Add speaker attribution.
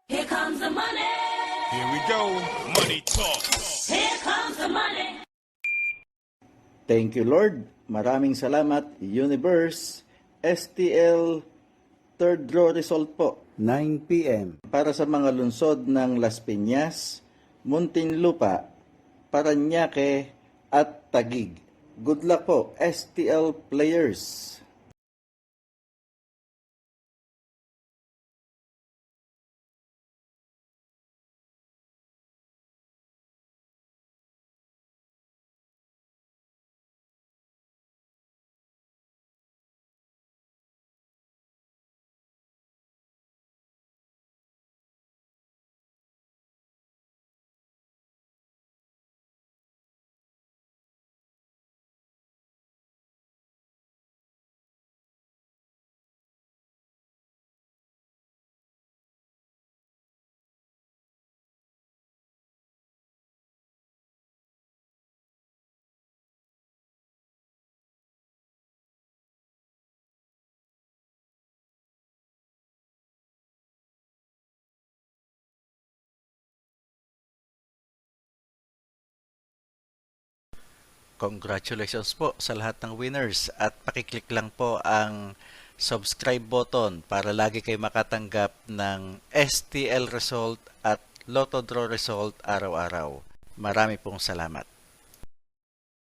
Speaker 1: Here comes the money.
Speaker 2: Here we go. Money talk.
Speaker 1: Here comes the money.
Speaker 3: Thank you, Lord. Maraming salamat, Universe. STL third draw result po.
Speaker 4: 9 p.m.
Speaker 3: Para sa mga lungsod ng Las Piñas, Muntinlupa, Parañaque at Taguig. Good luck po, STL players.
Speaker 5: Congratulations po sa lahat ng winners at pakiclick lang po ang subscribe button para lagi kayo makatanggap ng STL result at Lotto Draw result araw-araw. Marami pong salamat.